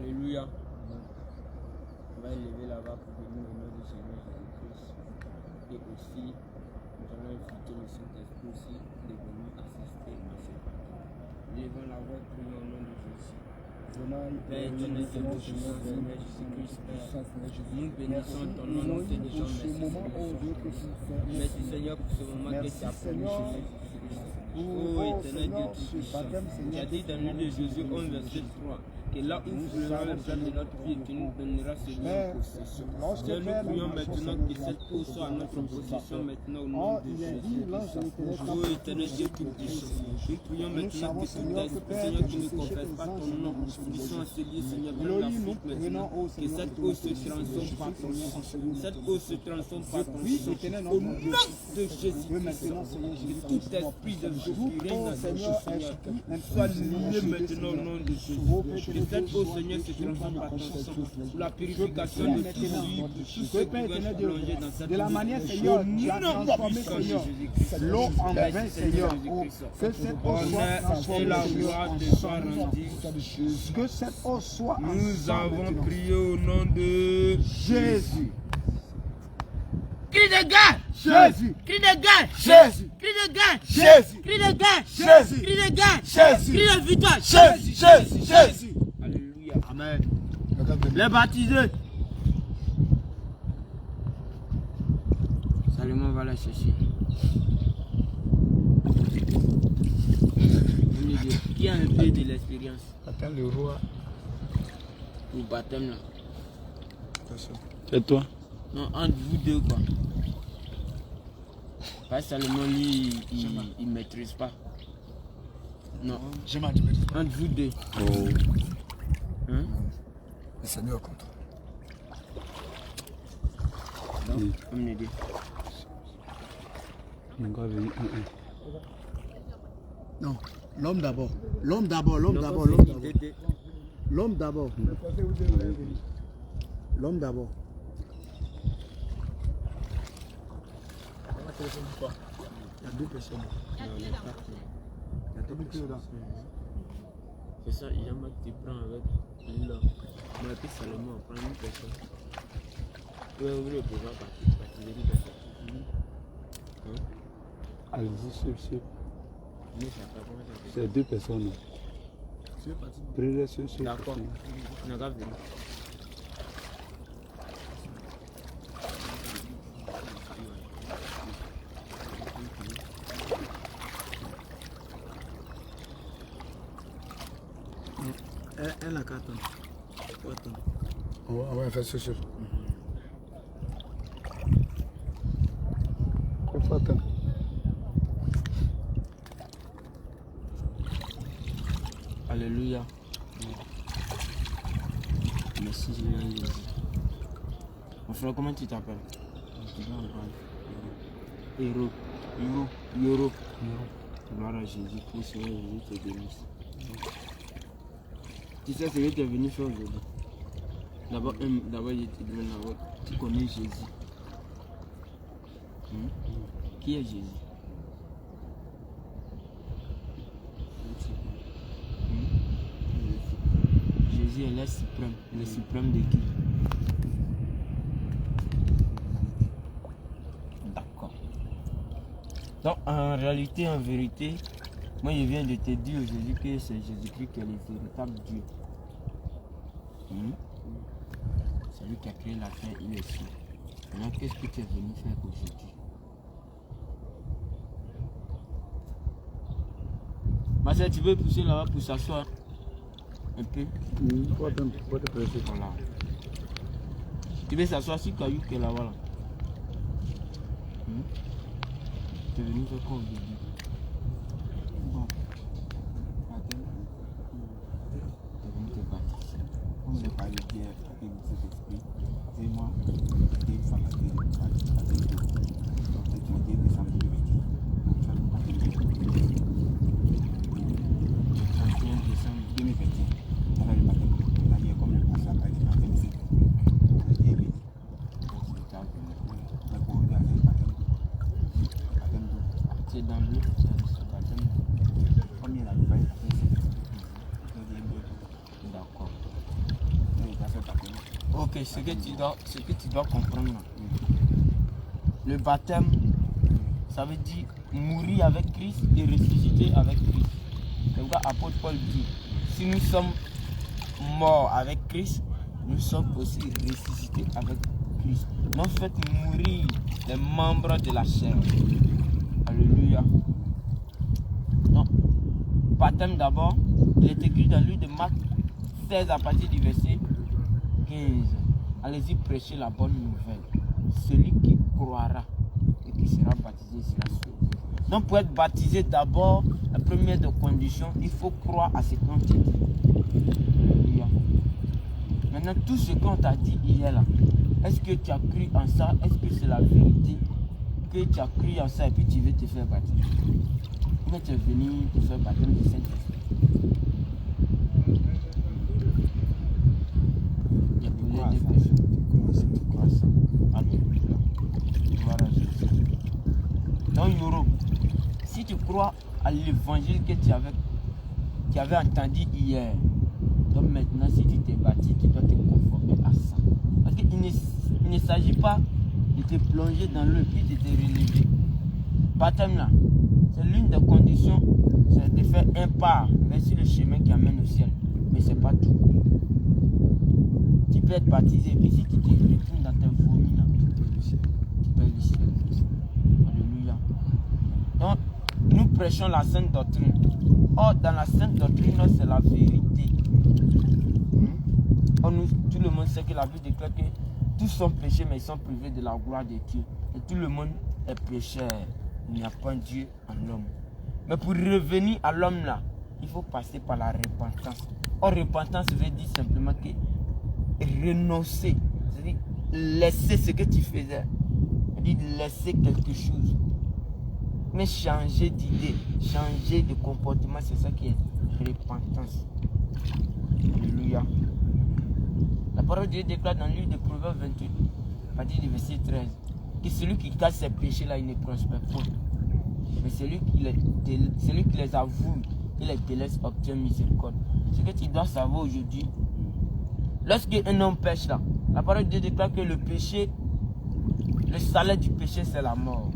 Alléluia. On va élever là-bas pour bénir le nom du Seigneur Jésus-Christ. Et aussi, nous allons inviter le Saint-Esprit aussi de venir assister à cette partie. Levons la voix, prions au nom de Jésus. Père éternel, Seigneur Jésus-Christ, nous bénissons ton nom, nous te disons merci. Merci Seigneur pour ce moment que tu as promis Jésus-Christ. Oh éternel Dieu Tout-Puissant, tu as dit dans le nom de Jésus 11 verset 3 que là où nous ferons le plan de notre vie, tu nous donneras ce lieu en possession. Seigneur, nous prions maintenant que cette eau soit à notre possession maintenant au nom de Jésus. Oh éternel Dieu Tout-Puissant, nous prions maintenant que tout esprit, Seigneur, qui ne confesse pas ton nom, qui sont enseignés, Seigneur, dans l'Afrique maintenant, que cette eau se transforme par ton sang. Cette eau se transforme par ton sang. Au nom de Jésus-Christ, que tout esprit de Jésus qui règne dans cette eau, Seigneur, soit lié maintenant au nom de Jésus. Que cette eau, Seigneur, se transforme par ton sang pour la purification de tout ce qui va se plonger dans cette eau. De la manière, Seigneur, tu as transformé, Seigneur, l'eau en vin, Seigneur. Que cette eau soit transformée, la gloire te soit rendue. Que cette eau soit Nous avons prié au nom de Jésus. Cri de guerre! Jésus! Cri de guerre! Jésus! Cri de guerre! Jésus! Cri de guerre! Jésus! Cri de guerre! Jésus! Cri de victoire! Jésus! Jésus! Jésus! Alléluia. Amen. Les baptisés! Salomon va la chercher. Qui a un peu de l'expérience Attends le roi. au baptême là? C'est toi. Non, entre vous deux quoi. Pas Salomon lui, il ne maîtrise pas. Non, Je m'en dis. entre vous deux. Oh. Hein? Le Seigneur contre. Donc, on me dit. On va venir. Non, l'homme d'abord. L'homme d'abord, l'homme Donc, d'abord, on l'homme fait d'abord. idée L'homme d'abord. L'homme d'abord. Il y a deux personnes. Il y a deux personnes. C'est ça, Jean-Marc te prend avec lui là. Mais puis Salomon prend une personne. Tu vas ouvrir le pouvoir baptiser une personne. Hein? Allez-y, sur. Mais ça fait comment ça fait? C'est deux personnes. Priez sur. D'accord. On a qu'à venir. Elle a 4 ans. On va faire sur. Il faut attendre. Alléluia. Merci Seigneur Jésus. Mon frère, comment tu t'appelles? Héros. Yoro. Gloire à Jésus. Que le Seigneur Jésus te bénisse. Tu sais ce que tu es venu faire aujourd'hui? D'abord, je te demande d'abord, tu connais Jésus. Qui est Jésus? Jésus est le suprême. Le suprême de qui? D'accord. Donc en réalité, en vérité, moi je viens de te dire aujourd'hui que c'est Jésus-Christ qui est le véritable Dieu. C'est lui qui a créé la terre et le ciel. Maintenant, qu'est-ce que tu es venu faire aujourd'hui? Marcel, tu veux pousser là-bas pour s'asseoir un peu? Faut te presser. Voilà. Tu veux s'asseoir sur le caillou qui est là-bas là? Tu es venu faire quoi aujourd'hui? Bon. Tu es venu te baptiser. C'est pas le Dieu qui nous fait esprit. C'est moi, Dieu qui s'en va dire. Donc c'est Dieu qui s'en va dire. Donc ça nous parle de 31 décembre 2021. Ça va le baptême. On a dit comme le passage par le baptême, c'est Dieu. donc c'est ta vie. Mais pour nous, c'est le baptême. Baptême d'eau. C'est dans l'eau, c'est baptême. Comme il a le bail, c'est D'accord. Ok, ce que tu dois comprendre là. Le baptême, ça veut dire mourir avec Christ et ressusciter avec Christ. C'est pourquoi l'apôtre Paul dit, si nous sommes morts avec Christ, nous sommes aussi ressuscités avec Christ. Donc faites mourir les membres de la chair. Alléluia. Donc, baptême d'abord, il est écrit dans le livre de Marc 16 à partir du verset 15. Allez-y prêcher la bonne nouvelle. Celui qui croira et qui sera baptisé sera sauvé. Donc pour être baptisé d'abord, la première de condition, il faut croire à ce qu'on t'a dit. Alléluia. Maintenant tout ce qu'on t'a dit hier là, est-ce que tu as cru en ça? Est-ce que c'est la vérité? Que tu as cru en ça et puis tu veux te faire baptiser? Ou tu es venu te faire baptiser du Saint-Esprit? Il y a beaucoup de questions. Tu crois ça? Alléluia. Gloire à Jésus. Donc Yoro, si tu crois à l'évangile que tu avais entendu hier, donc maintenant si tu t'es baptisé, tu dois te conformer à ça. Parce qu'il ne s'agit pas de te plonger dans l'eau puis de te relever. Baptême là, c'est l'une des conditions, c'est de faire un pas vers sur le chemin qui amène au ciel. Mais c'est pas tout. Tu peux être baptisé, puis si tu te retournes dans tes vomis là, tu peux le ciel. Alléluia. Donc, nous prêchons la sainte doctrine. Or, dans la sainte doctrine, c'est la vérité. Or, tout le monde sait que la Bible déclare que tous sont péchés, mais ils sont privés de la gloire de Dieu. Et tout le monde est pécheur. Il n'y a pas Dieu en l'homme. Mais pour revenir à l'homme là, il faut passer par la repentance. Or, repentance veut dire simplement que renoncer, c'est-à-dire laisser ce que tu faisais, c'est-à-dire laisser quelque chose. Mais changer d'idée, changer de comportement, c'est ça qui est repentance. Alléluia. La parole de Dieu déclare dans le livre de Proverbes 28, à partir du verset 13, que celui qui cache ses péchés là, il ne prospère pas. Mais celui qui les avoue, il les délaisse, obtient miséricorde. Ce que tu dois savoir aujourd'hui, lorsque un homme pêche là, la parole de Dieu déclare que le péché, le salaire du péché c'est la mort.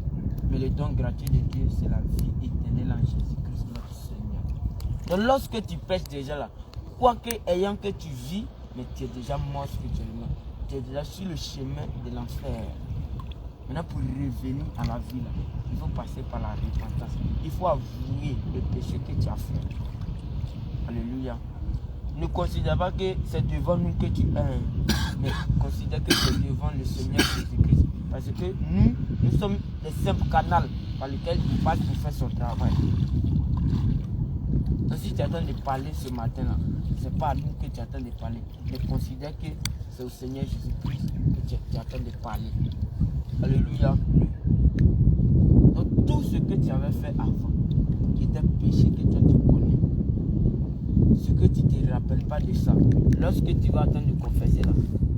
Mais le don gratuit de Dieu c'est la vie éternelle en Jésus-Christ notre Seigneur. Donc lorsque tu pêches déjà là, quoique ayant que tu vis, mais tu es déjà mort spirituellement. Tu es déjà sur le chemin de l'enfer. Maintenant pour revenir à la vie là, il faut passer par la repentance. Il faut avouer le péché que tu as fait. Alléluia. Ne considère pas que c'est devant nous que tu es, mais considère que c'est devant le Seigneur Jésus-Christ. Parce que nous sommes les simples canaux par lesquels il passe pour faire son travail. Donc si tu attends de parler ce matin-là, ce n'est pas à nous que tu attends de parler, mais considère que c'est au Seigneur Jésus-Christ que tu attends de parler. Alléluia. Donc tout ce que tu avais fait avant, qui était péché que toi tu connais, ce que tu ne te rappelles pas de ça, lorsque tu vas attendre de confesser là,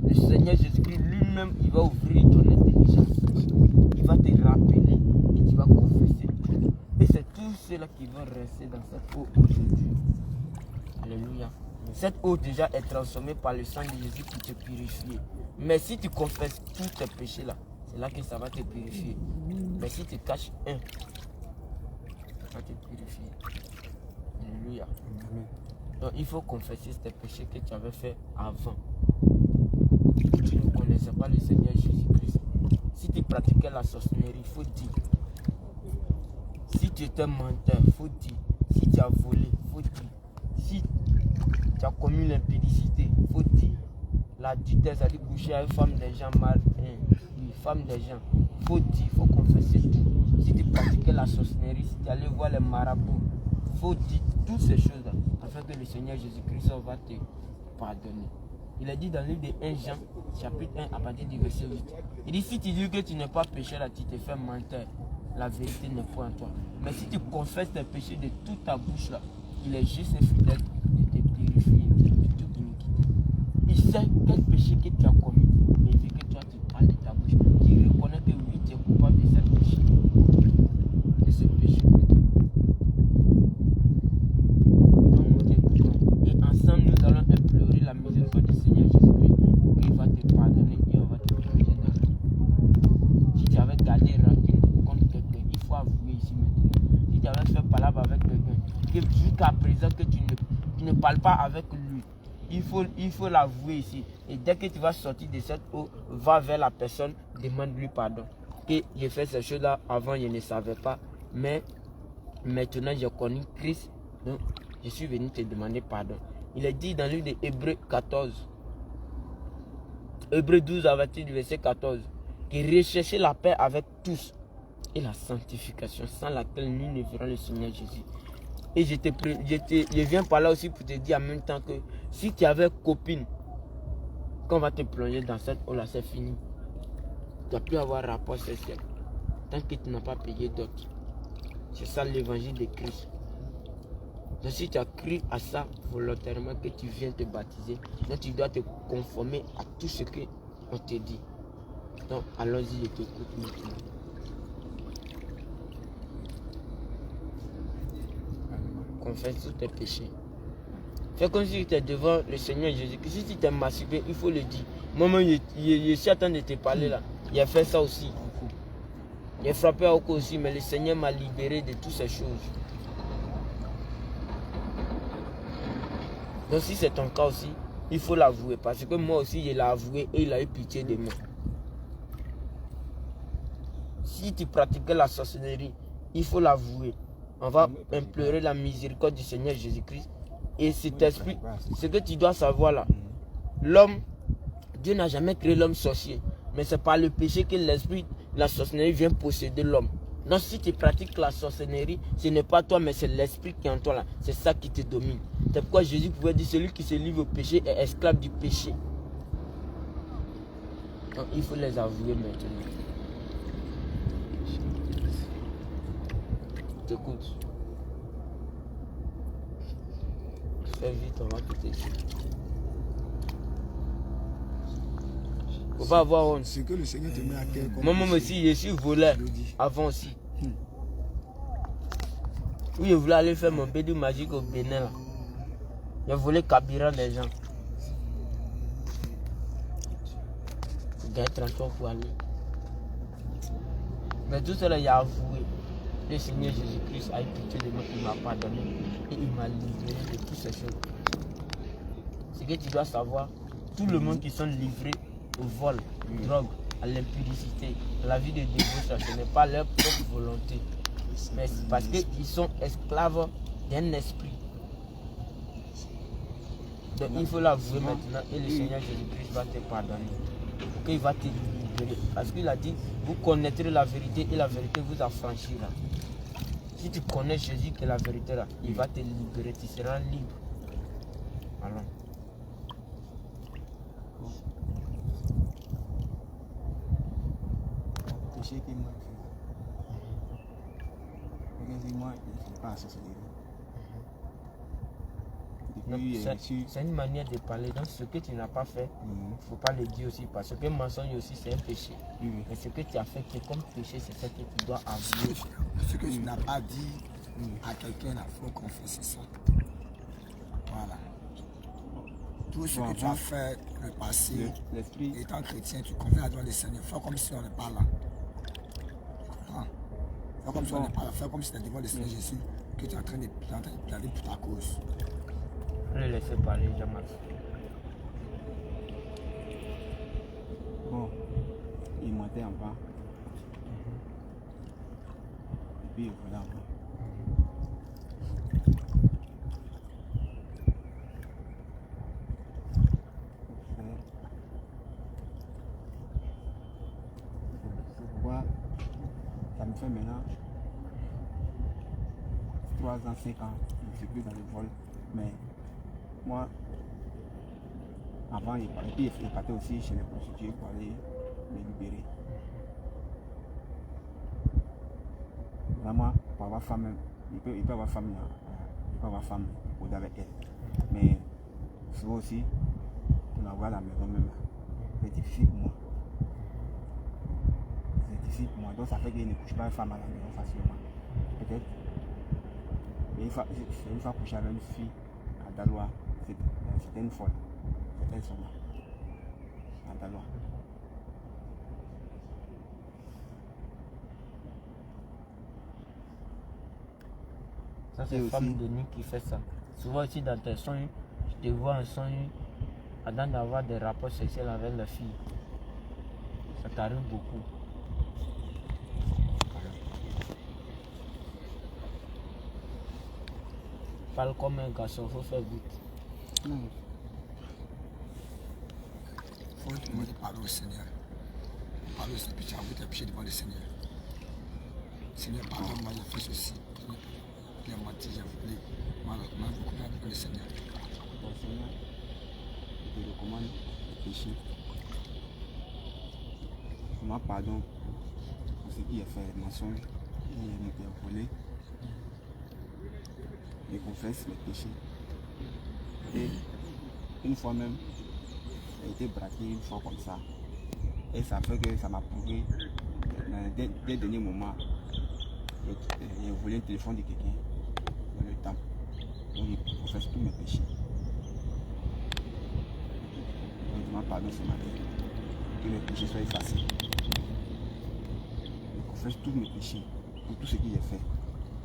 le Seigneur Jésus-Christ lui-même, il va ouvrir ton intelligence. Il va te rappeler et tu vas confesser. Et c'est tous ceux-là qui vont rester dans cette eau aujourd'hui. Alléluia. Cette eau déjà est transformée par le sang de Jésus pour te purifier. Mais si tu confesses tous tes péchés là, c'est là que ça va te purifier. Mais si tu caches un, ça va te purifier. Alléluia. Donc il faut confesser tes péchés que tu avais fait avant. Tu ne connaissais pas le Seigneur Jésus-Christ. Si tu pratiquais la sorcellerie, il faut dire. Si tu étais menteur, il faut dire. Si tu as volé, il faut dire. Si tu as commis l'impudicité, il faut dire. L'adultère, c'est-à-dire coucher avec une femme des gens mal, une femme des gens, il faut dire, il faut confesser tout. Si tu pratiquais la sorcellerie, si tu allais voir les marabouts, il faut dire toutes ces choses-là, afin que le Seigneur Jésus-Christ va te pardonner. Il a dit dans le livre de 1 Jean, chapitre 1, à partir du verset 8. Il dit, si tu dis que tu n'es pas péché, là, tu te fais menteur. La vérité n'est pas en toi. Mais si tu confesses tes péchés de toute ta bouche, là, il est juste et fidèle de te purifier de toute iniquité. Il sait quel péché que tu as commis, mais il veut que toi tu parles de ta bouche. Tu reconnais que oui, tu es coupable de ce péché. De ce péché. Donc nous t'écoutons. Et ensemble, nous allons implorer la miséricorde du Seigneur Jésus-Christ. Il va te qu'à présent que tu ne parles pas avec lui. Il faut l'avouer ici. Et dès que tu vas sortir de cette eau, va vers la personne, demande-lui pardon. Que j'ai fait ces choses-là avant, je ne savais pas. Mais maintenant, j'ai connu Christ. Donc, je suis venu te demander pardon. Il est dit dans le livre de Hébreux 14. Hébreux 12 à partir du verset 14. Que recherchez la paix avec tous et la sanctification, sans laquelle nul ne verra le Seigneur Jésus. Et je viens par là aussi pour te dire en même temps que si tu avais copine, quand on va te plonger dans cette eau là, c'est fini. Tu n'as plus avoir rapport sexuel tant que tu n'as pas payé d'autres. C'est ça l'évangile de Christ. Donc si tu as cru à ça volontairement que tu viens te baptiser, donc tu dois te conformer à tout ce qu'on te dit. Donc allons-y, je t'écoute maintenant. Confesse tous tes péchés. Fais comme si tu étais devant le Seigneur Jésus-Christ. Si tu t'es masturbé, il faut le dire. Moi-même, je suis en train de te parler là. J'ai fait ça aussi. J'ai frappé au cou aussi, mais le Seigneur m'a libéré de toutes ces choses. Donc si c'est ton cas aussi, il faut l'avouer. Parce que moi aussi, je l'ai avoué et il a eu pitié de moi. Si tu pratiquais la sorcellerie, il faut l'avouer. On va implorer la miséricorde du Seigneur Jésus-Christ. Et cet esprit, ce que tu dois savoir là, l'homme, Dieu n'a jamais créé l'homme sorcier. Mais c'est par le péché que l'esprit, la sorcellerie vient posséder l'homme. Donc si tu pratiques la sorcellerie, ce n'est pas toi, mais c'est l'esprit qui est en toi là. C'est ça qui te domine. C'est pourquoi Jésus pouvait dire, celui qui se livre au péché est esclave du péché. Donc il faut les avouer maintenant. T'écoute. Fais vite, on va tout écrire. Faut pas avoir honte. Ce que le Seigneur te met à cœur. Moi-même aussi, je suis voleur. Avant aussi. Oui, je voulais aller faire mon bédou magique au Bénin là. J'ai volé carburant des gens. J'ai gagné 33 pour aller. Mais tout cela, il a avoué. Le Seigneur Jésus-Christ a eu pitié de moi, il m'a pardonné et il m'a libéré de toutes ces choses. Ce que tu dois savoir, tout le monde qui sont livrés au vol, aux drogues, à l'impudicité, à la vie de débauche, ce n'est pas leur propre volonté. Mais c'est parce qu'ils sont esclaves d'un esprit. Donc il faut l'avouer maintenant et le Seigneur Jésus-Christ va te pardonner. Il va te libérer. Parce qu'il a dit, vous connaîtrez la vérité et la vérité vous affranchira. Si tu connais Jésus qui est la vérité là, il va te libérer, tu seras libre. Allons. Péché qui m'a fait. Regardez-moi, je ne fais pas associer. C'est une manière de parler. Donc ce que tu n'as pas fait, il ne faut pas le dire aussi. Parce que mensonge aussi, c'est un péché. Mais ce que tu as fait, c'est comme péché, c'est ça que tu dois avouer. Ce que tu n'as pas dit à quelqu'un, il faut confesser ça. Voilà. Tout ce que tu as fait le passé, étant chrétien, tu confesses à toi le Seigneur. Fais comme si on n'est pas là. Fais comme si on n'est pas là. Fais comme si tu es devant le Seigneur Jésus, que tu es en train de plaider pour ta cause. Ne le laissez parler, Jamal. Bon, il montait en bas. Et puis voilà. C'est pourquoi ça me fait maintenant 3 ans, 5 ans, je ne suis plus dans le vol. Mais moi, avant, il partait aussi chez les prostituées pour aller me libérer. Vraiment, pour avoir femme, il peut avoir femme, il peut avoir femme ou avec elle. Mais souvent aussi, pour avoir la maison même, c'est difficile pour moi. C'est difficile pour moi. Donc ça fait qu'il ne couche pas une femme à la maison facilement. Peut-être. Et une fois couché avec une fille à Dalois, c'était une folle. Elles sont là. À Dalois. Ça, c'est une femme de nuit qui fait ça. Souvent aussi dans tes songes, je te vois en songe avant d'avoir des rapports sexuels avec la fille. Ça t'arrive beaucoup. Parle comme un garçon, il faut faire vite. Il faut demander pardon au Seigneur. Pardon au Seigneur, puis tu avoues tes péchés devant le Seigneur. Seigneur, pardonne-moi, j'ai fait ceci. J'ai menti, j'ai volé. Voilà, je me recommande devant le Seigneur. Bon Seigneur, je te recommande le péché. Moi, pardon pour ce qui est fait, mensonge, qui est volé. Je confesse mes péchés. Et une fois même, j'ai été braqué une fois comme ça. Et ça fait que ça m'a prouvé, dès le dernier moment, j'ai volé un téléphone de quelqu'un dans le temple. Donc je confesse tous mes péchés. Donc je demande pardon ce matin. Que mes péchés soient effacés. Je confesse tous mes péchés pour tout ce que j'ai fait.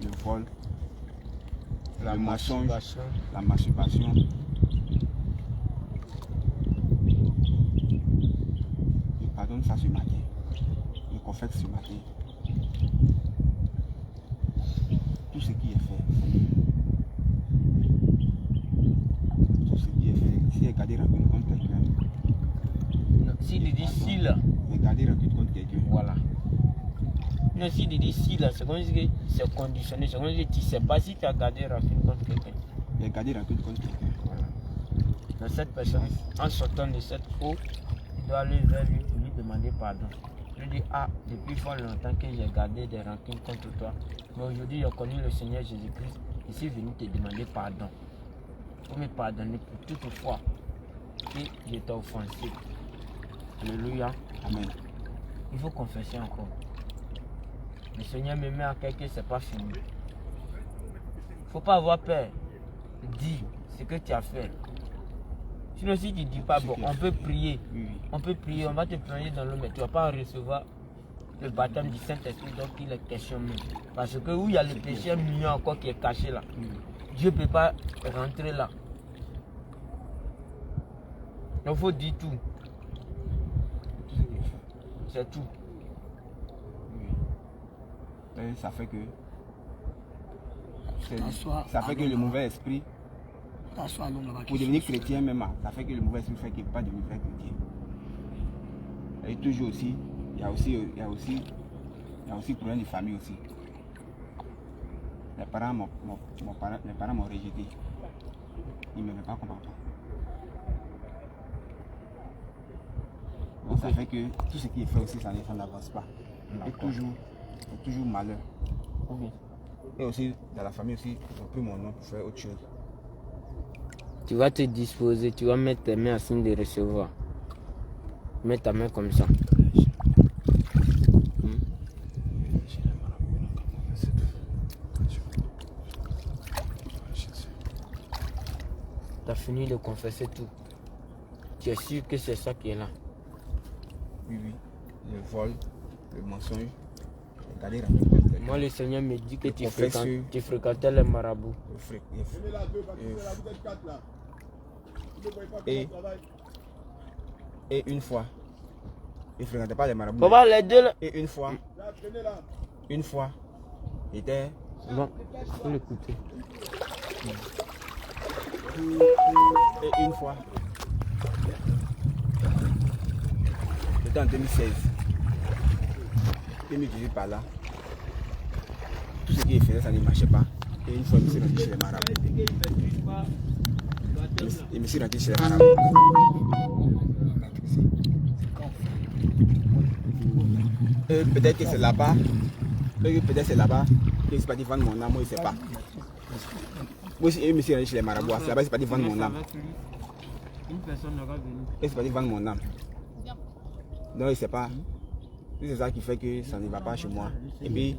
Le vol, le mensonge, la masturbation. Je pardonne ça ce matin. Je confesse ce matin. Tout ce qui est fait. Tout ce qui est fait. Si j'ai gardé rancune contre quelqu'un. S'il dit si là. J'ai gardé rancune contre quelqu'un. Voilà. Non, s'il dit si là, c'est comme si c'est conditionné. C'est comme si tu ne sais pas si tu as gardé rancune contre quelqu'un. J'ai gardé rancune contre quelqu'un. Voilà. Donc cette personne, en sortant de cette eau, il doit aller vers lui pour lui demander pardon. Je dis, ah, depuis fort longtemps que j'ai gardé des rancunes contre toi. Mais aujourd'hui, j'ai connu le Seigneur Jésus-Christ. Je suis venu te demander pardon. Pour me pardonner pour toute fois que je t'ai offensé. Alléluia. Amen. Il faut confesser encore. Le Seigneur me met à quelque, c'est pas fini. Il ne faut pas avoir peur. Dis ce que tu as fait. Sinon, si tu ne dis pas, bon, on peut prier. On peut prier, on va te plonger dans l'eau, mais tu ne vas pas recevoir le baptême du Saint-Esprit, donc il est question même. Parce que où il y a le péché mignon encore qui est caché là, Dieu ne peut pas rentrer là. Donc il faut dire tout. C'est tout. Et ça fait que Ça fait que le mauvais esprit, pour devenir chrétien même, ça fait que le mauvais esprit fait qu'il ne peut pas devenir vrai chrétien. Et toujours aussi, il y a aussi problème de famille aussi. Mes parents m'ont rejeté. Ils ne m'aimaient pas comme papa. Donc ça fait que tout ce qui est fait aussi, ça n'avance pas. Et toujours malheur. Et aussi, dans la famille aussi, ils ont pris mon nom pour faire autre chose. Tu vas te disposer, tu vas mettre tes mains à signe de recevoir. Mets ta main comme ça. Tu as fini de confesser tout. Tu es sûr que c'est ça qui est là. Oui, le vol, le mensonge, moi, le Seigneur me dit que tu fréquentais les marabouts. Et une fois, il ne fréquentait pas les marabouts. Papa, les deux là. Et une fois, il était... Bon, il faut l'écouter. Et une fois, c'était en 2016. 2018 par là. Tout ce qu'il faisait, ça ne marchait pas. Et une fois, je me suis rendu chez les marabouts. Je me suis rendu chez les marabouts. Peut-être que c'est là-bas. Peut-être c'est là-bas. Que c'est pas dit vendre mon âme, moi je ne sais pas. Moi aussi, je me suis rendu chez les marabouts. C'est là-bas, c'est pas dit vendre mon âme. Une personne n'aura venu. Et c'est pas dit vendre mon âme. Non, je ne sais pas. C'est ça qui fait que ça ne va pas chez moi. Et puis,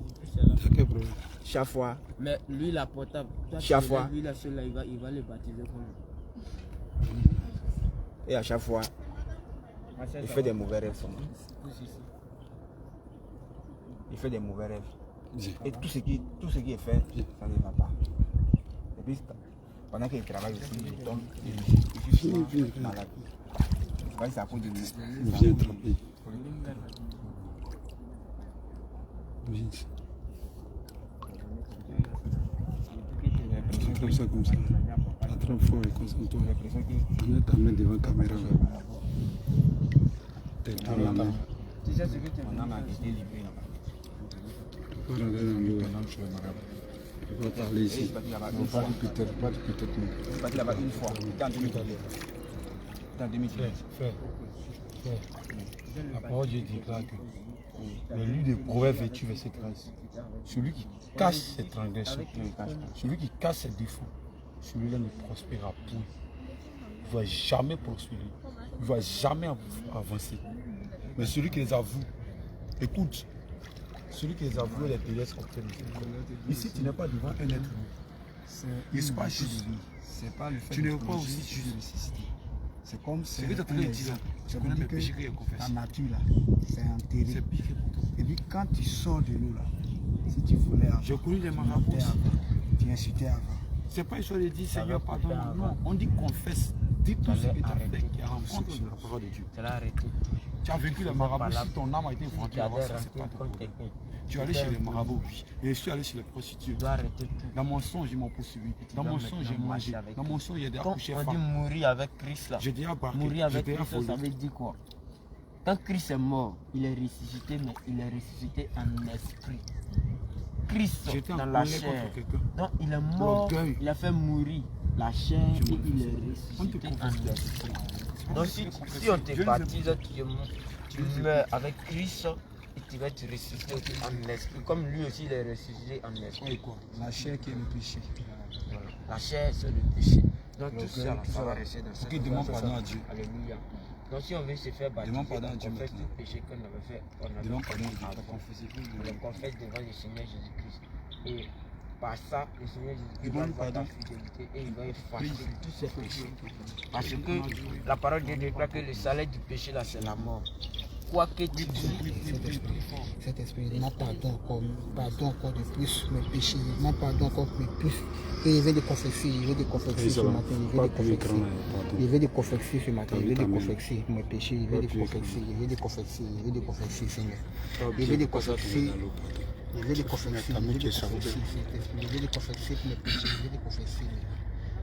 chaque fois. Mais lui, la portable. Chaque fois. Lui, la seule, il va le baptiser comme. Et à chaque fois, il fait des mauvais rêves sur moi. Il fait des mauvais rêves. Et tout ce qui est fait, ça ne va pas. Et puis, pendant qu'il travaille aussi, je tombe et je suis malade. Je ne sais pas si c'est à cause de lui. Viens tremper. Viens. Comme ça. Attrape fort et concentre-toi. Mets ta main devant la caméra. Tête-toi la main. Mon âme a été livrée là-bas. Tu peux rentrer dans l'eau. Tu peux parler ici. Non, pas de peut-être, pas de peut-être. Je suis parti là-bas une fois. C'était en 2013. C'était en 2013. Frère, la parole de Dieu déclare que le livre de Proverbes 28, verset 13, celui qui cache ses transgressions, celui qui cache ses défauts, celui-là ne prospérera point. Il ne va jamais prospérer. Il ne va jamais avancer. Mais celui qui les avoue, écoute, celui qui les avoue, les délaisse obtiennent. Ici, tu n'es pas devant un être humain. Il n'est pas juste. C'est pas le fait Tu de n'es pas plonger aussi sur juste. nécessité. C'est comme C'est que tu as trouvé le tyran. Tu connais mes péchés que j'ai confessés. ta nature là, c'est enterré. C'est piqué pour toi. Et puis quand tu sors de l'eau là, si tu voulais avant, J'ai connu des tu marabouts mentais aussi. avant, tu insultais avant. C'est pas une chose de dire Seigneur, pardonne. Non, on dit confesse. Dis tout ce que tu as fait qui rencontre la parole de Dieu. Tu l'as arrêté. Tu as vécu les marabouts, si ton âme a été Tu vendue avais avant ça, c'est rentré pas ton contre problème. quelqu'un. Tu es allé chez les marabouts, oui. Et je suis allé chez les prostituées. Tu dois arrêter tout. Dans mon songe, ils m'ont poursuivi. Dans mon songe, j'ai mangé. Dans mon songe, il y a des Quand accouchés on dit femmes. mourir avec Christ là, J'ai déjà barqué. mourir J'ai avec déjà Christ, ça volé. veut dire quoi? Quand Christ est mort, il est ressuscité, mais il est ressuscité en esprit. Christ J'étais en dans la colère chair. contre quelqu'un. Donc il est mort, L'orgueil. il a fait mourir la chair et il est On te ressuscité confesse. en esprit. Donc si on te baptise, tu meurs avec Christ et tu vas te ressusciter aussi en esprit. Comme lui aussi il est ressuscité en esprit. Quoi? La chair qui est le péché. Voilà. La chair c'est le péché. Donc tout ça va rester dans cette Ok, demande pardon à Dieu. Alléluia. Donc si on veut se faire baptiser, Demande pardon à on Dieu confesse maintenant. tout péché qu'on avait fait. Demande pardon à Dieu. On le confesse devant le Seigneur Jésus-Christ. Et par ça, le Seigneur Jésus-Christ va Demande voir ta pardon. fidélité et il va effacer tous ces péchés. Parce que la parole de Dieu déclare que le salaire du péché là c'est la mort. Quoi que tu dis, Cet esprit, il m'a pardon encore de plus mes péchés, il m'a pardon encore de plus. Et il veut de confesser, il veut de confesser ce matin, il veut de confesser. Il veut de confesser ce matin, il veut de confesser mes péchés, il veut de confesser, il veut de confesser, il veut de confesser, Seigneur. Il veut de confesser, il veut de confesser, il veut de confesser, il veut de confesser mes péchés, il veut de confesser.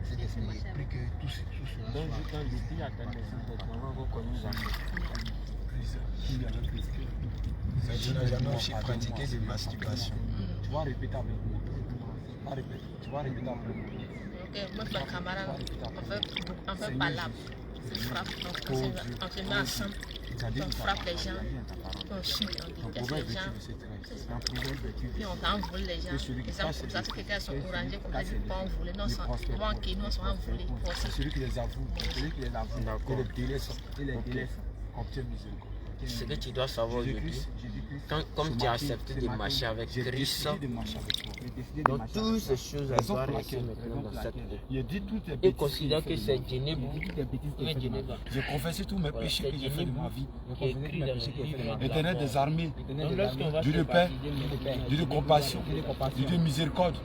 Cet esprit, il prie que tout cela donc quand depuis à ta naissance, tes parents vont connaître la mort. Je n'ai jamais aussi pratiqué de masturbation. Tu vas répéter avec moi. Tu vas répéter avec moi. Ok, moi, ma camarade, on fait palabre. On frappe, on se met ensemble, on frappe les gens, on chute, on déteste les gens, puis on envole les gens. Les gens comme ça, quelqu'un sont orangés, comme ça, ils ne pas envoler, non, on va enquêter, nous, on sont envolés. C'est celui qui les avoue, et les délaisse, obtient miséricorde. Ce que tu dois savoir aujourd'hui, comme tu as accepté de marcher avec Christ, donc toutes ces choses doivent rester maintenant dans cette vie. Il dit toutes les Et bêtises. considère que c'est Genève. J'ai confessé tous mes péchés que j'ai fait de ma vie. Qui est écrit dans le livre. Éternel des armées, Donc lorsqu'on va Dieu se de paix, baptiser, Dieu de compassion, Dieu de miséricorde,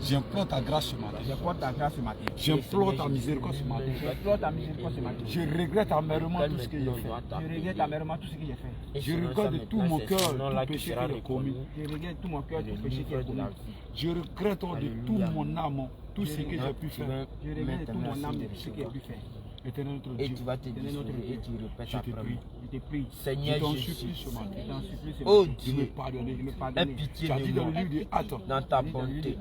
j'implore ta grâce ce matin. J'apporte ta grâce ce matin. J'implore ta miséricorde ce matin. J'apporte ta miséricorde ce matin. Je regrette amèrement tout ce que j'ai fait. Je regrette amèrement tout ce que j'ai fait. Je regrette de tout mon cœur tout péché que j'ai commis. Je regrette tout mon cœur tout péché qui est commis. Je regrette de tout mon âme tout ce que j'ai pu faire. Je regrette de tout mon âme de tout ce que j'ai pu faire. Éternel notre et Dieu, tu vas te disposer et tu répètes je te après prie, moi. Je te prie. Seigneur je t'en Jésus, supplie ce matin. Je t'en supplie ce oh matin. De me Dieu, pardonner. De me aie pardonner. pitié Tu as dit de dans le moi livre de Actes, dans ta bonté,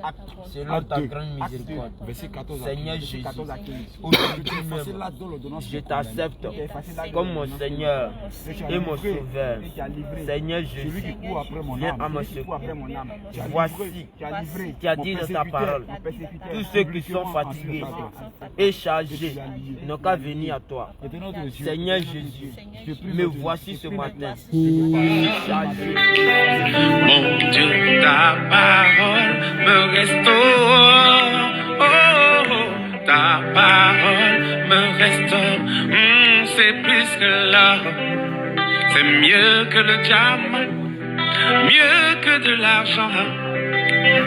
selon Acte ta 2, grande miséricorde. verset 14 à Seigneur 15. Jésus, 14 à 15. aujourd'hui Effacer même, l'acte dont l'ordonnance je me condamne. t'accepte comme mon Seigneur et mon Sauveur. Et tu as livré. Seigneur Celui Jésus, qui court après mon viens à âme. mon Celui qui court après secours. mon âme. Voici, Tu as livré. tu as dit dans ta parole, Mon persécuteur. tous ceux qui sont fatigués et chargés n'ont qu'à venir à toi. Éternel notre Dieu, Seigneur Jésus, je prie me mon Dieu. voici ce matin. Je suis chargé. Mon Dieu, ta parole me restaure. Oh, ta parole me restaure. C'est plus que l'or, c'est mieux que le diamant, mieux que de l'argent.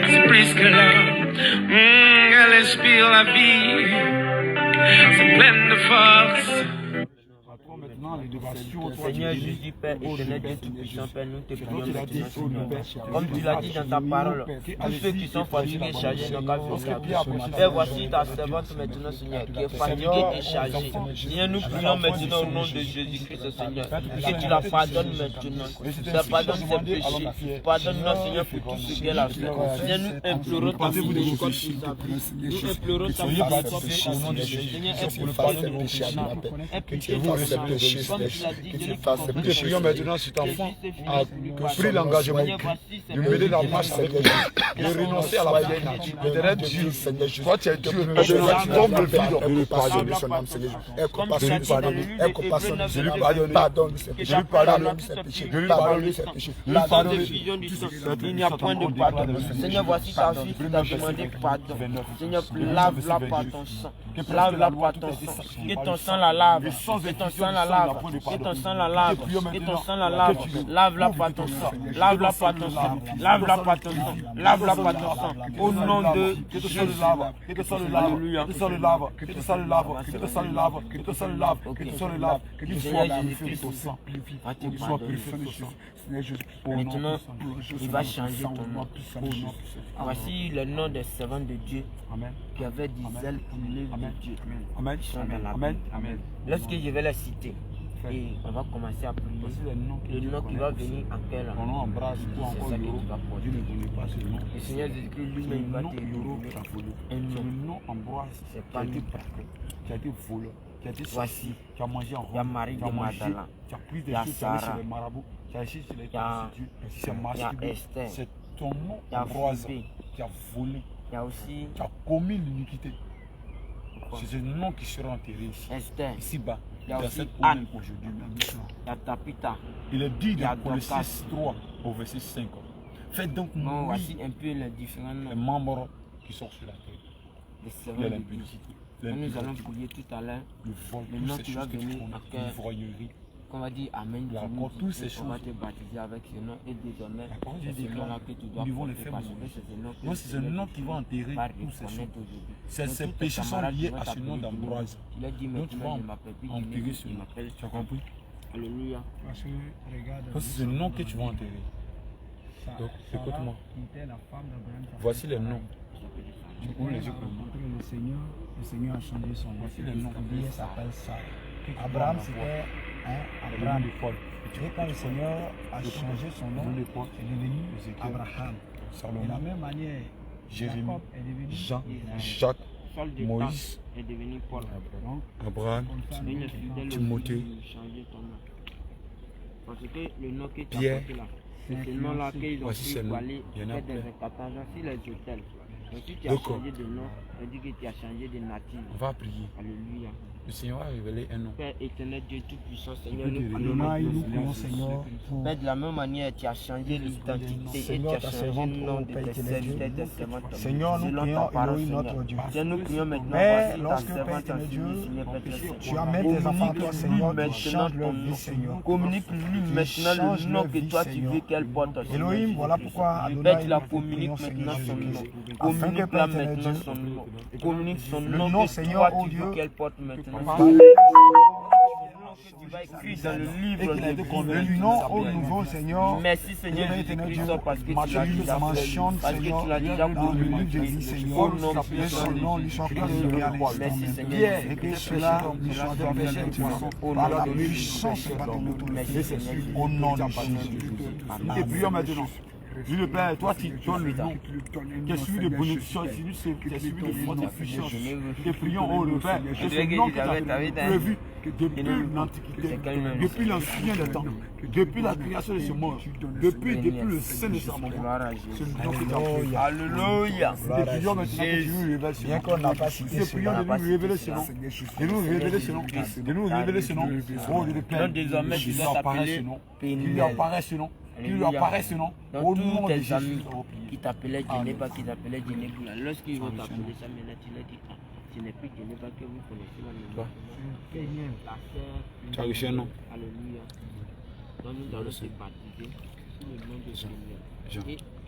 C'est plus que l'or, Elle inspire la vie, c'est pleine de force. Maintenant, l'élévation, Seigneur Jésus, Père éternel, Dieu tout-puissant, Père, nous te prions maintenant, Seigneur. Comme tu l'as dit dans ta parole, tous ceux qui sont fatigués et chargés n'ont qu'à venir. Père, voici ta servante maintenant, Seigneur, qui est fatiguée et chargée. Seigneur, nous prions maintenant au nom de Jésus-Christ, Seigneur, que tu la pardonnes maintenant. Père, pardonne ses péchés. Pardonne-nous, Seigneur, pour tout ce qu'elle a fait. Seigneur, nous implorons ta miséricorde pour sa vie. Nous implorons ta miséricorde pour sa vie. Seigneur, aide pour le pardon de nos péchés. Nous te prions maintenant sur ton enfant a pris l'engagement de mener la marche avec lui, de renoncer à la vieille nature, de Dieu. Toi, tu es Dieu, maintenant tu tombes le vide. De lui pardonner son âme, Seigneur. Aie compassion, aie compassion, de lui pardonner, pardonne ses péchés, pardonne ses péchés, pardonne ses péchés, pardonne. Il n'y a point de pardon. Seigneur, voici ta fille qui t'a demandé pardon. Seigneur, lave-la par ton sang. Lave-la par ton sang. Que ton sang la lave. Que ton sang la lave. Que ton sang la lave. Que ton sang la lave. Lave-la par ton sang. Lave-la par ton sang. Lave-la par ton sang. Lave-la par ton sang. Au nom de Jésus. Que te soit le lave, que te soit le lave, que te soit le lave, que te soit le lave, que te soit le lave, que te soit le lave, que tu sois purifié de ton sang, que tu sois purifié de ton sang. Maintenant, il va changer ton nom. Voici le nom des servants de Dieu qui avaient des ailes pour l'œuvre de Dieu. Amen. Ils sont dans la Amen. Bible. Amen. Lorsque je vais les citer, et on va commencer à prier, le nom qui va venir en quel Ton nom embrasse toi c'est encore ça que le tu vas Dieu ne porter. connaît pas ce nom. Le Seigneur Jésus-Christ lui-même va te donner un C'est nom. le nom Ambroise, C'est qui pas a été nous. braqué, qui a été volé, qui a été Voici. sorti, qui a mangé en Il y a Rome, Marie qui a de mangé, Magdala. qui a pris des Il y a choses, qui a allé chez Sarah. les marabouts, qui a allé chez les Il y a- prostituées, qui s'est il y a masturbé. Esther. C'est ton nom Il y a Ambroise Philippe. qui a volé, Il y a aussi qui a commis l'iniquité. C'est ce nom qui sera enterré ici. Esther. Ici-bas, Il y a dans aussi cette Anne. colline aujourd'hui. Il y a Tapita. Il est dit Il y a dans Colossiens Dorcas. 3 au verset 5. Faites donc Bon, mourir voici un peu les différents les noms membres qui sont sur la terre. des Il y servants a de Dieu. l'impudicité, Nous allons l'impudicité, prier tout à l'heure. le vol, Le toutes nom ces qui va choses que tu venir connais, à cœur. l'ivrognerie. Qu'on va dire Amen. La pour nous. porte, toutes ces On va choses. te baptiser avec ce nom et désormais, La parole de c'est Dieu ce déclare, nom-là que tu dois nous devons les porter faire parce que mourir. c'est ce nom que Donc c'est un nom qui va enterrer va tous ces choses. reconnaître aujourd'hui. Ces Donc, tous tes péchés sont camarades liés vont à ce nom t'appeler d'Ambroise. Dieu. Il a dit Donc tu maintenant, vas je m'appelle plus enterrer Dieu, ce il nom. m'appelle Tu as compris? Alléluia. Donc c'est un nom que tu vas enterrer. Donc écoute-moi. Voici les noms. Tu ouvres les yeux pour moi. Le Seigneur a changé son nom. Voici les noms. Il s'appelle Sarah. Abraham, c'était Abraham. Et quand le Seigneur a changé son nom, il est devenu Abraham. De la Salomon, même manière, Jérémie, Jacob est devenu Jean, Israël. Jacques, Saul de Moïse, Tarse est devenu Paul. Donc, Abraham, Mais il est fidèle Timothée, aussi, changer ton nom. Parce que le nom que tu as Pierre. porté là, c'est ce nom-là qu'ils ont Voici pris ces pour noms. aller Il y en a faire des plein. incantations sur les hôtels. Donc si tu as Donc, changé de nom, ça dit que tu as changé de nature. on va prier. Alléluia. Le Seigneur va révéler un nom. Père éternel, Dieu tout-puissant, Seigneur, nous Demain, prions. nous prions, Seigneur, pour Père, de la même manière, tu as changé l'identité et tu as changé le nom de tes serviteurs, des servantes. Seigneur, nous Selon prions, ta parole, Elohim, notre Seigneur. Dieu. Seigneur, nous prions maintenant, Père, voici lorsque ta Père servante éternel en Dieu, Seigneur, Seigneur, Père très tu amènes tes enfants à toi, Seigneur, tu maintenant changes ton leur vie, nom. Seigneur. Communique-lui maintenant change le nom leur que vie, toi tu Seigneur. veux qu'elle porte. Seigneur Elohim, Jésus voilà Christ. pourquoi Père, Adonai, tu la nous communiques prions, maintenant Seigneur son nom. Jésus. Afin que Communique-la Père éternel maintenant Dieu, son nom. Communique son le nom nom, que Seigneur, toi oh tu veux Dieu, qu'elle porte maintenant. par Tu vas écrire dans le et livre qu'il a de été vie. convaincu, non au nouveau Seigneur. Merci Seigneur Jésus-Christ parce que tu l'as Matthieu déjà mentionne, fait. Parce que Seigneur, tu l'as déjà dans le livre de communiqué. vie, Au Seigneur, nom et puissant son de nom lui Jésus. soit glorifié à Merci l'instant Seigneur. même. Et que cela lui soit donné Au par la nom de Jésus. puissance de l'autorité. Merci Seigneur. Au nom de Jésus. Et prions maintenant. Dis le Père, toi tu donnes le nom qui est suivi de bénédiction, qui est suivi de fortification. Et prions, oh le Père, que ce nom que tu as prévu depuis l'Antiquité, depuis l'ancien des temps, depuis la création de ce monde, depuis le sein de sa maman. C'est le nom que tu as prévu. Alléluia. Et prions maintenant que tu nous révèles ce nom. Bien qu'on n'a pas cité Et prions de nous révéler ce nom. De nous révéler ce nom. De nous révéler ce nom. Oh Dieu de Père, Donc désormais, tu qu'il lui dois apparaît t'appeler ce nom. Péniel. Qu'il lui apparaît ce nom. Qu'il lui apparaît ce nom. Donc Au tous nom de tes Jésus. amis qui t'appelaient Djeneba, qui t'appelaient Djeneba, lorsqu'ils vont t'appeler ça, maintenant tu leur dis, ah, ce n'est plus Djeneba que vous connaissez maintenant. La sœur, Tu as reçu un nom. Alléluia. Donc nous allons se baptiser sous le nom de Seigneur. Jean. Et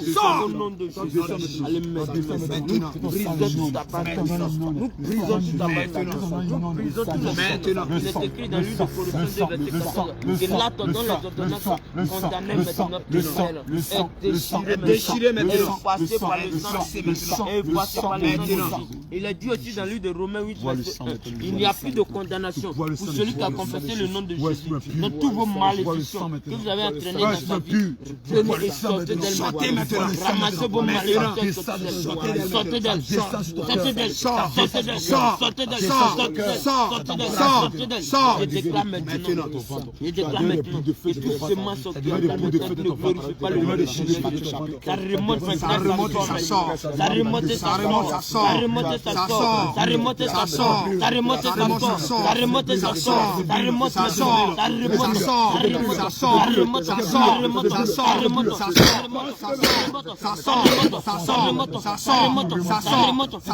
d'elle. Au nom de Jésus. Allez maintenant. Nous brisons toute ta base. Nous brisons toute ta base. Nous brisons tout le sang. Il est écrit dans l'une de Colossiens 2, verset 14. Que l'acte dans les ordonnances condamné maintenant pénal est déchiré maintenant. Passé par le sang. Et passé par le sang. Il est dit aussi dans l'une de Romains 8, verset 1. Il n'y a plus de condamnation pour celui qui a confessé le nom de Jésus. Dans tous vos malédictions que vous avez entraînées dans sa vie, prenez et sortez d'elle maintenant. Ramassez vos malédictions, sortez d'elle. Sortez d'elle. Sortez d'elle. Sortez d'elle. Sortez d'elle. Sortez d'elle. Je déclare maintenant. Je déclare maintenant. Et tout ce mensonge qui ne glorifie pas le nom de Jésus. Ça remonte maintenant. Ça sort. Ça remonte, ça sort. Ça remonte, ça sort. Ça remonte, ça sort. Ça remonte, ça sort. Ça remonte, ça sort. Ça remonte, ça sort. Ça remonte, ça sort. Ça remonte, ça sort. Ça remonte, ça sort. Ça remonte, ça sort. Ça remonte, ça sort. Ça sort. Ça remonte, ça sort. Ça remonte, ça sort.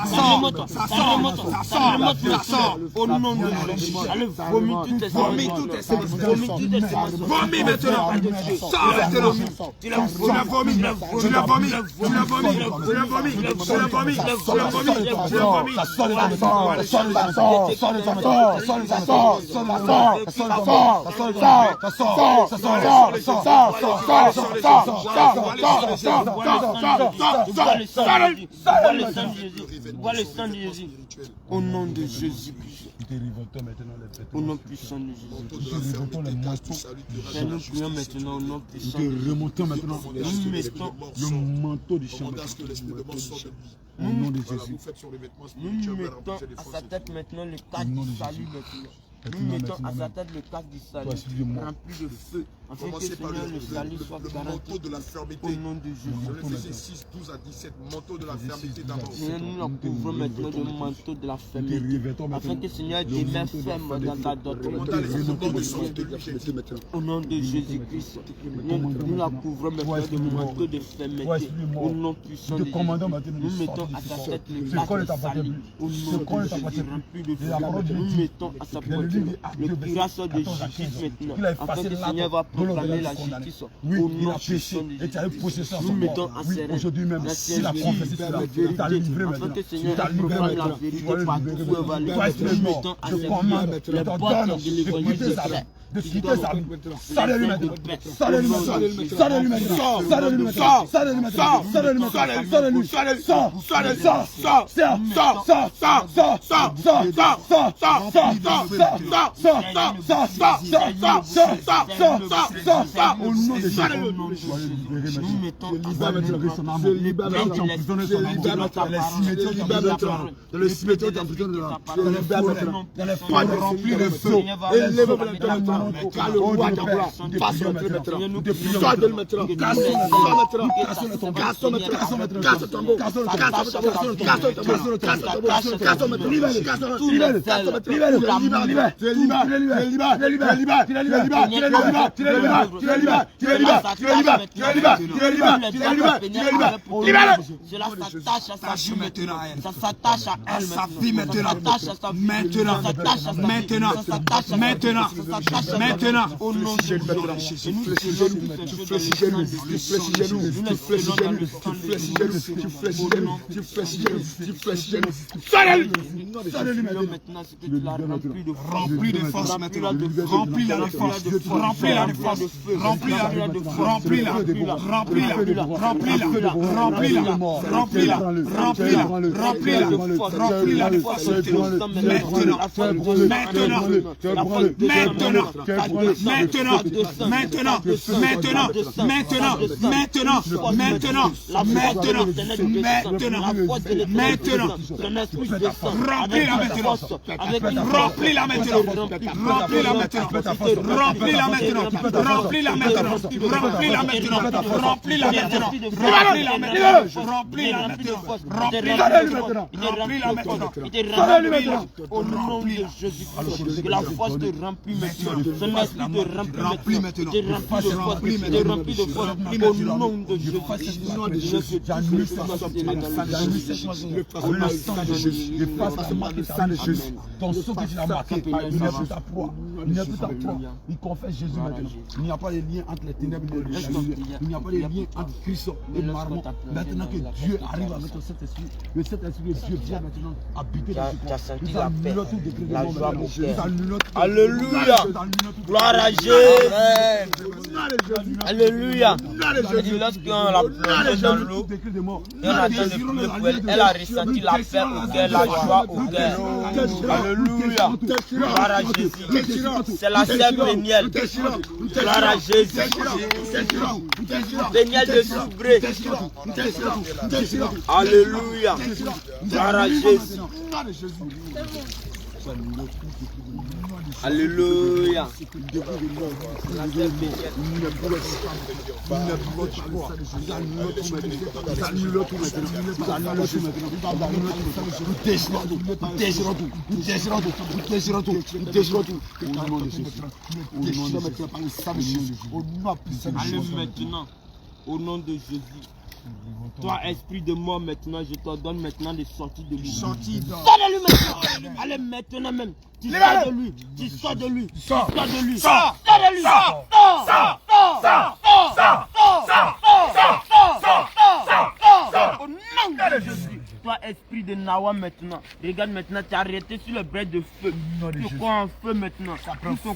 Ça remonte, ça sort. Ça remonte, ça sort. Ça sort. Au nom de Jésus. Allez, vomis toutes tes semences. Vomis toutes tes semences. Vomis maintenant. Sors maintenant. Tu l'as vomi. Tu l'as vomi. Tu l'as vomi. Tu l'as vomi. Tu l'as vomi. Tu l'as vomi. Tu l'as vomi. Tu l'as vomi. Ça sort. Ça sort. Ça sort. Ça sort. Ça sort. Vois le sang de Jésus. Au nom de Jésus-Christ. Au nom puissant de Jésus. Nous prions maintenant au nom puissant de Jésus. Nous mettons le manteau du chemin. Au nom de Jésus. Nous mettons à sa tête maintenant le casque du salut maintenant. Nous mettons à sa tête le casque du salut rempli de feu, afin que Seigneur le salut soit garanti au nom de Jésus. Ephésiens 6, 12 à 17, manteau de la fermeté d'abord. Seigneur, nous la couvrons maintenant de manteau de la fermeté, afin que Seigneur demeure ferme dans ta doctrine. Au nom de Jésus-Christ, nous la couvrons maintenant de manteau de fermeté, au nom puissant de Jésus. Nous mettons à sa tête le casque du salut, au nom de Jésus rempli de feu. Nous mettons à sa poitrine le cuirasseur de justice maintenant, afin que le Seigneur va proclamer la justice au nom puissant de Jésus. Nous mettons à ses rêves la sainteté, la vérité, afin que le Seigneur proclame la vérité partout où elle va aller. Nous mettons à ses pieds les bottes de l'évangile de paix. De quitter sa vie. Sors-le lui maintenant. Sors-le lui maintenant. Sors-le lui maintenant. Sors-le lui maintenant. Sors-le lui maintenant. Sors-le lui maintenant. Sors-le lui. Sors. Sors-le. Sors. Sors. Sors. Sors. Sors. Sors. Sors. Sors. Sors. Sors. Sors. Au nom de Jésus. Nous mettons dans le cimetière de les forêts remplies de feu. Car le roi d'Abraham passe notre maintenant. Sors de maintenant. Ça s'attache à sa vie maintenant. Maintenant, au nom de Jésus, rempli de force maintenant, rempli la force, rempli la force, rempli au nom de Jésus, que la force te remplit maintenant. Son esprit te remplit maintenant. Te remplit de force. Au nom de Jésus. Ton saut que tu as marqué, il n'est plus ta proie. Il n'est plus ta proie. Il confesse Jésus maintenant. Il n'y a pas de lien entre les ténèbres et les lumières. Il n'y a pas de lien entre Christ et Marmon. Maintenant que Dieu arrive avec ton Saint-Esprit, le Saint-Esprit de Dieu vient maintenant habiter dans ce corps. Tu as senti la paix, la joie au cœur. Alléluia. Gloire à Jésus. Alléluia. Lorsqu'on l'a plongée dans l'eau, et on attend de prier pour elle, elle a ressenti la paix au cœur, la joie au cœur. Alléluia. Gloire à Jésus. C'est la sœur Péniel. Gloire à Jésus. Péniel de Soubré. Alléluia. Gloire à Jésus. Alléluia. Allez maintenant, au nom de Jésus. Toi, esprit de mort, maintenant, je t'ordonne maintenant de sortir de lui. Sors de lui maintenant. Allez maintenant même. Tu sors de lui. Tu sors de lui. Sors de lui. Sors de lui. Au nom de Jésus. Toi, esprit de Nawa maintenant, regarde maintenant, tu es arrêté sur le bras de feu. Tu crois en feu maintenant. Tu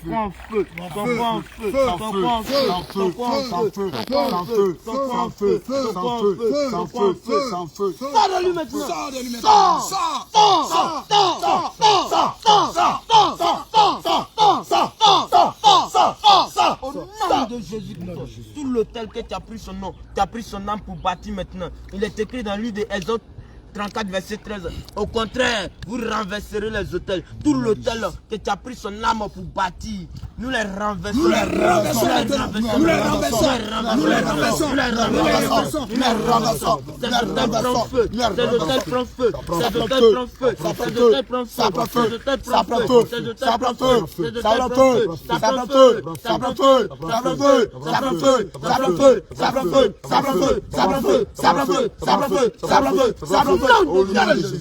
crois en feu. Ton corps en feu. Ton corps en feu. Ton corps en feu. Ton corps en feu. Ton corps en feu. Ton corps en feu. Ton corps en feu. Sans feu. Sors de lui maintenant. Sors de lui maintenant. Au nom de Jésus-Christ. Tout l'autel que tu as pris son nom, tu as pris son âme pour bâtir maintenant. Il est écrit dans le livre de Exode 34, verset 13. Au contraire, vous renverserez les autels. Tout l'autel que tu as pris son âme pour bâtir, nous les renversons. Nous les renversons. Nous les renversons. Nous les renversons. Nous les renversons. Nous les renversons. Cet autel prend feu. Cet autel prend feu. Cet autel prend feu. Cet autel prend feu. Cet autel prend feu. Cet autel prend feu. Cet autel prend feu. Ça prend feu. Ça prend feu. Ça prend feu. Ça prend feu. Ça prend feu. Ça prend feu. Ça prend feu. Ça prend feu. Ça prend feu. Ça prend feu. Ça prend feu. Ça prend feu.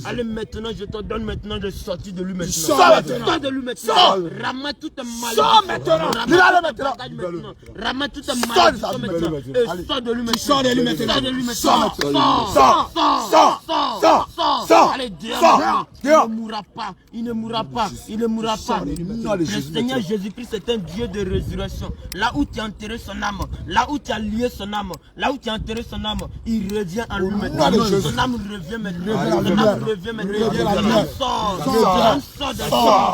Allez maintenant, je te donne maintenant de sortir de lui maintenant. Sors de lui maintenant. Ramène toute maladie. Sors maintenant. Ramène toute maladie maintenant. Et sors de lui maintenant. Sors de lui maintenant. Sors de lui maintenant. Sors. Allez, dehors. Il ne mourra pas. Il ne mourra pas. Il ne mourra pas. Le Seigneur Jésus-Christ est un Dieu de résurrection. Là où tu as enterré son âme, là où tu as lié son âme, là où tu as enterré son âme, il revient en lui maintenant. Son âme revient maintenant. Son âme revient maintenant. Son âme sort.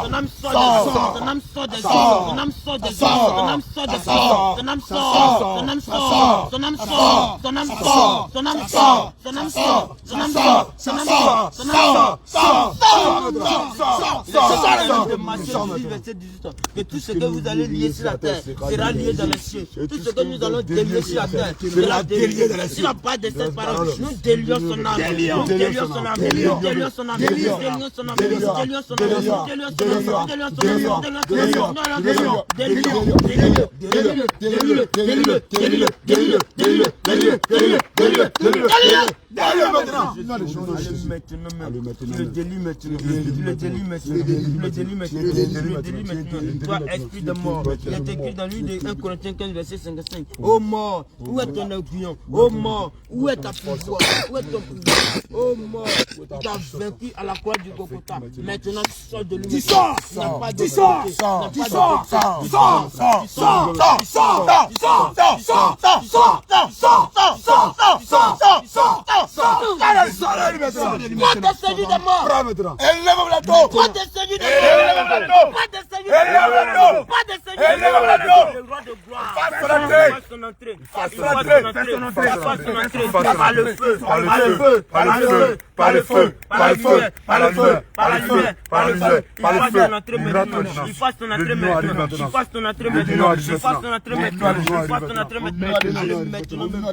Son âme sort des corps. Son âme sort des corps. Son âme sort des corps. Son âme sort des corps. Son âme sort des corps. Son âme sort. Son âme sort. Son âme sort. Son âme sort. Son âme sort. Son âme sort. Son âme sort. Son âme sort. Son âme sort. Verset 18. Que tout ce que vous allez lier sur la terre sera lié dans les cieux. Tout ce que nous allons délier sur la terre sera délié dans les cieux. Sur la base de cette parole, nous délions son âme. Nous délions son âme. Nous délions son âme. Nous délions son âme. Nous délions son âme. Nous délions toi, esprit de mort, il est écrit dans lui de 1 Corinthiens 15, verset 55. Ô mort, où est ton aiguillon? Ô mort, où est ta pouvoir? Où est ton pouvoir? Ô mort, tu as vaincu à la croix du Golgotha. Maintenant, sors de lui. Tu sors! Tu sors! Tu sors! Tu sors! Tu sors! Tu sors! Tu sors! Tu sors! Tu sors! Tu sors! Tu sors! Tu sors! Tu sors! Moi, t'es Seigneur de mort. Élève la dos. Moi, t'es Seigneur de mort. Moi, t'es Seigneur de mort. Moi, t'es Seigneur de mort. Le roi de gloire. Fasse son entrée. Fasse son entrée. Fasse son entrée. Par le feu. Par le feu. Par le feu. Par le feu. Par le feu. Par le feu. Par le feu. Par le feu. Par le feu. Il fasse son entrée maintenant. Il fasse son entrée maintenant. Il fasse son entrée maintenant. Il fasse son entrée maintenant. Il fasse son entrée maintenant.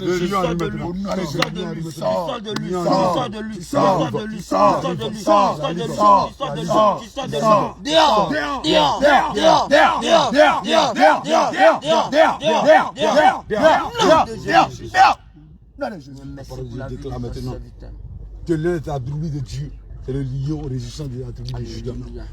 Je sors de lui. Je sors de lui. sors de lui, tu Non. sors de lui, tu sors de lui, tu sors de lui, tu Sors. sors de lui, tu Sors. sors de lui, Sors. tu sors de lui. Sors. Dehors, Dehors. dehors, Dehors. dehors, Dehors. dehors, Dehors. dehors, Dehors. dehors, Dehors. dehors, Dehors. dehors, Dehors. dehors, Dehors. dehors, Dehors. dehors. Non, non, je Merci parole pour la de vie de déclare ton maintenant serviteur. que l'un est attribut de Dieu. C'est le lion résistant de l'attribut de Judas.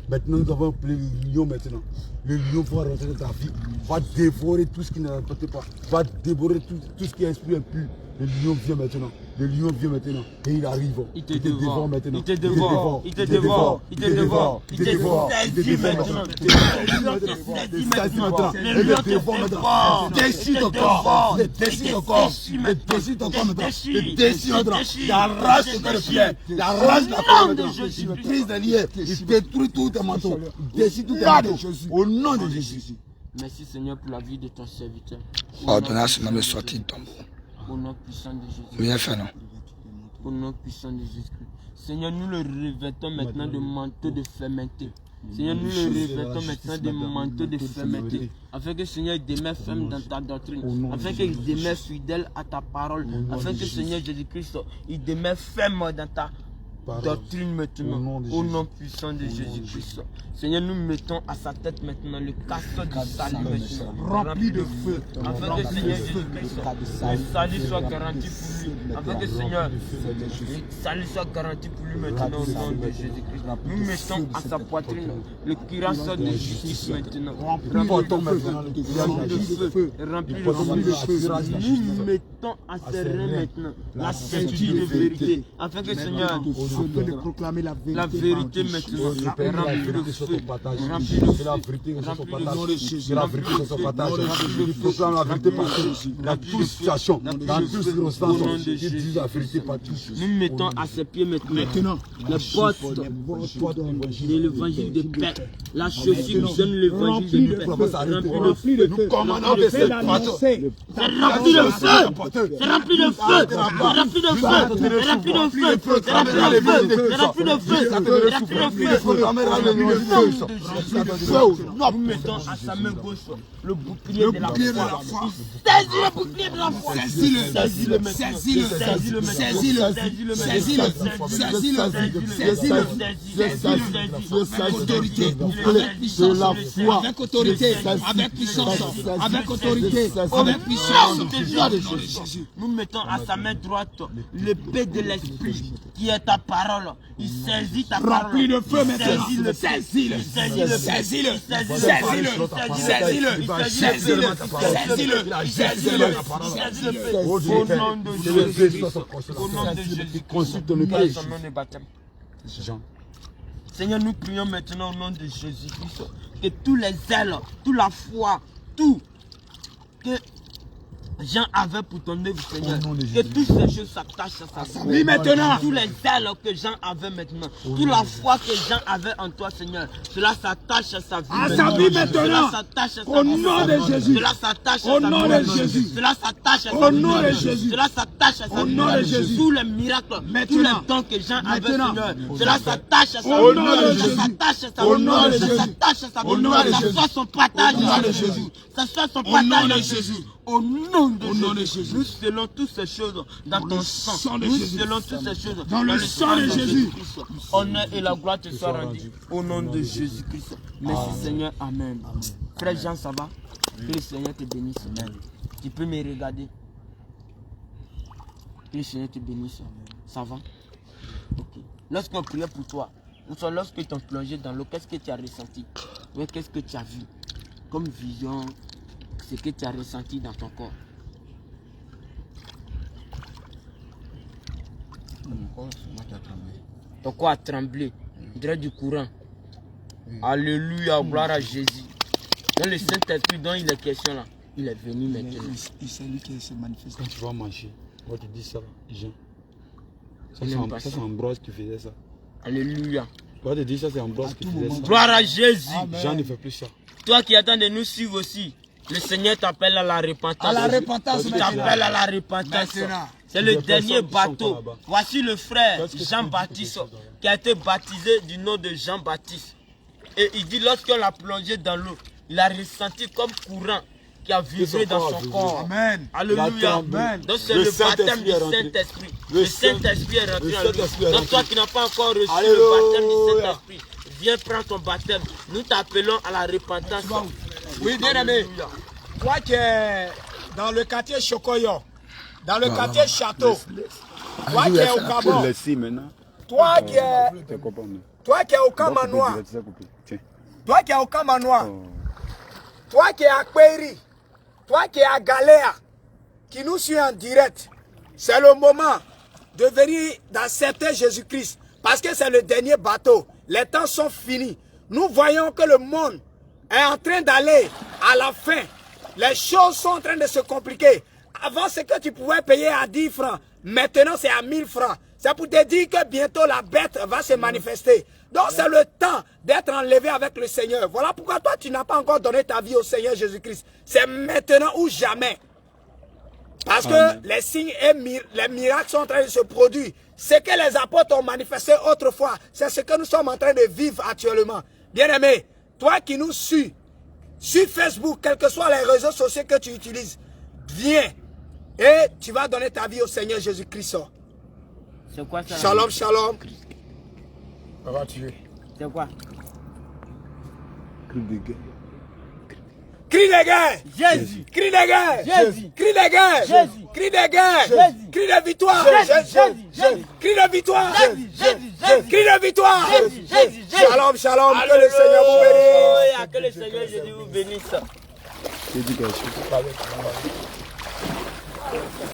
Maintenant, nous avons appelé le lion maintenant. Le lion va rentrer dans ta vie, va dévorer tout ce qui ne rapporte pas, va dévorer tout ce qui est esprit impur. Le lion vient maintenant. Le lion vient maintenant. Et il arrive. Il te dévore maintenant. Il te dévore. Il te dévore. Il te dévore. Il te saisit maintenant. Il te saisit maintenant. Il te dévore maintenant. Il déchire ton corps. Il déchire ton corps. Il déchire ton corps maintenant. Il déchire maintenant. Il arrache ton corps de pierre. Il arrache la pierre maintenant. Il brise les liens. Il détruit tous tes manteaux. Il déchire tous tes manteaux. Au nom de Jésus. Merci Seigneur pour la vie de ton serviteur. Ordonnez à ce nom de sortir de tombeau. Au nom puissant de Jésus. Bien fait, non? Au nom puissant de Jésus-Christ. Seigneur, nous le revêtons maintenant de manteau de fermeté. Seigneur, nous le revêtons maintenant de manteau de fermeté. Afin que Seigneur il demeure ferme dans ta doctrine. Afin qu'il demeure fidèle à ta parole. Afin que Seigneur Jésus-Christ il demeure ferme dans ta doctrine maintenant. Au nom puissant de Jésus-Christ. Seigneur, nous mettons à sa tête maintenant le casque du salut maintenant. Rempli de feu. Afin que Seigneur Jésus-Christ, le salut soit garanti pour lui. Afin que Seigneur, le salut soit garanti pour lui maintenant au nom de Jésus-Christ. Nous mettons à sa poitrine le cuirasseur de justice maintenant. Rempli de feu. Rempli de feu. Nous mettons à ses reins maintenant la ceinture de vérité. Afin que Seigneur, de proclamer la la vérité maintenant est remplie de feu. Remplie de feu. La vérité que son partage. Remplie La vérité que son partage. Il proclame la vérité partout. Dans toute situation, dans toute circonstance, il dit la vérité partout. Nous mettons à ses pieds maintenant les portes de l'évangile de paix. La chaussure nous donne l'évangile de paix. Rempli de feu. Nous commandons de cette partout. C'est rempli de feu. C'est rempli de feu. C'est rempli de feu. C'est rempli de feu. C'est rempli de feu. C'est rempli de feu. C'est rempli de feu. Nous mettons à sa main gauche le bouclier de la foi. Saisis le bouclier de la foi. Saisis-le maintenant. Saisis-le. Saisis-le. Saisis-le. Saisis-le. Avec autorité. De la foi. Avec autorité. Avec puissance. Avec autorité. Avec puissance. Nous mettons à sa main droite l'épée de l'esprit qui est ta parole. Il saisit ta parole. Rempli de feu maintenant. Saisis-le. Saisis-le. Saisis-le. Saisis-le. Saisis-le. Saisis-le. Saisis-le. Au nom de Jésus. Au nom de Jésus. Consulte le piège. Son nom de baptême. Seigneur, nous prions maintenant au nom de Jésus-Christ que tous les ailes, toute la foi, tout que Jean avait pour ton œuvre, Seigneur, que toutes ces choses s'attachent à sa vie maintenant. Tous les ailes que Jean avait maintenant, toute la foi que Jean avait en toi, Seigneur, cela s'attache à sa vie. À sa vie maintenant. Cela s'attache à sa vie. Au nom de Jésus. Cela s'attache à sa vie. Au nom de Jésus. Cela s'attache à sa vie. Au nom de Jésus. Cela s'attache à sa vie. Au nom de Jésus. Tous les miracles, tous les dons que Jean avait, Seigneur, cela s'attache à sa vie. Au nom de Ça Jésus. s'attache à sa Au vie. nom de Ça Jésus. s'attache à sa Au vie. nom de Ça Jésus. soit son partage. Au nom de Jésus. Ça soit son Au nom partage. de Jésus. Au nom de Au nom de Jésus. Jésus. Nous scellons toutes ces choses dans ton sang. sang de Nous Jésus. scellons toutes ces choses Dans le sang de Jésus. Honneur et la gloire te soient rendus. Au nom de Jésus-Christ. Merci Seigneur. Amen. Frère Jean, ça va? Que le Seigneur te bénisse. Tu peux me regarder. Que le Seigneur te bénisse. Ça va? Ok. Lorsqu'on priait pour toi, ou soit lorsque tu es plongé dans l'eau, qu'est-ce que tu as ressenti? Oui, qu'est-ce que tu as vu? Comme vision, ce que tu as ressenti dans ton corps. Ton corps a tremblé. On dirait du courant. Alléluia, gloire à Jésus. Dans le Saint-Esprit dont il est question là, il est venu maintenant. C'est lui qui se manifeste. Quand tu vas marcher, moi tu dis ça, Jean. Ça Il aime pas c'est ça. Ambroise qui faisait ça. Alléluia. Toi tu dis ça, c'est Ambroise qui faisait ça. Gloire à Jésus. Jean ne fait plus ça. Toi qui attends de nous suivre aussi, le Seigneur t'appelle à la repentance. À la repentance Il maintenant. t'appelle à la repentance. Maintenant. C'est le Les frères dernier sont bateau. là-bas. Voici le frère Jean-Baptiste qui a été baptisé du nom de Jean-Baptiste. Et il dit lorsqu'on l'a plongé dans l'eau, il a ressenti comme courant qui a vibré dans son corps. Amen. Alléluia. Amen. Donc c'est le baptême du Saint-Esprit. Le Saint-Esprit est rentré en lui. Donc toi qui n'as pas encore reçu le baptême du Saint-Esprit, viens prendre ton baptême. Nous t'appelons à la repentance. Oui, bien aimé. Toi qui es dans le quartier Chokoyo, dans le quartier Château, toi qui es au Gabon, toi qui es au Kamanois, toi qui es au Kamanois, toi qui es à Kweri, toi qui es à Galéa, qui nous suit en direct, c'est le moment de venir d'accepter Jésus-Christ. Parce que c'est le dernier bateau. Les temps sont finis. Nous voyons que le monde est en train d'aller à la fin. Les choses sont en train de se compliquer. Avant, ce que tu pouvais payer à 10 francs. Maintenant, c'est à 1000 francs. C'est pour te dire que bientôt la bête va se manifester. Donc, c'est le temps d'être enlevé avec le Seigneur. Voilà pourquoi toi, tu n'as pas encore donné ta vie au Seigneur Jésus-Christ. C'est maintenant ou jamais. Parce que les signes et les miracles sont en train de se produire. Ce que les apôtres ont manifesté autrefois, c'est ce que nous sommes en train de vivre actuellement. Bien-aimé, toi qui nous suis, sur Facebook, quels que soient les réseaux sociaux que tu utilises, viens et tu vas donner ta vie au Seigneur Jésus-Christ. C'est quoi ça? Shalom, shalom. On va tuer. C'est quoi? Cri de guerre! Jésus! Cri de guerre! Jésus! Cri de guerre! Jésus! Cri de guerre! Jésus! Cri de victoire! Jésus! Cri de victoire! Jésus! Cri de victoire! Jésus! Shalom, shalom, que le Seigneur vous bénisse! Alléluia, que le Seigneur Jésus vous bénisse.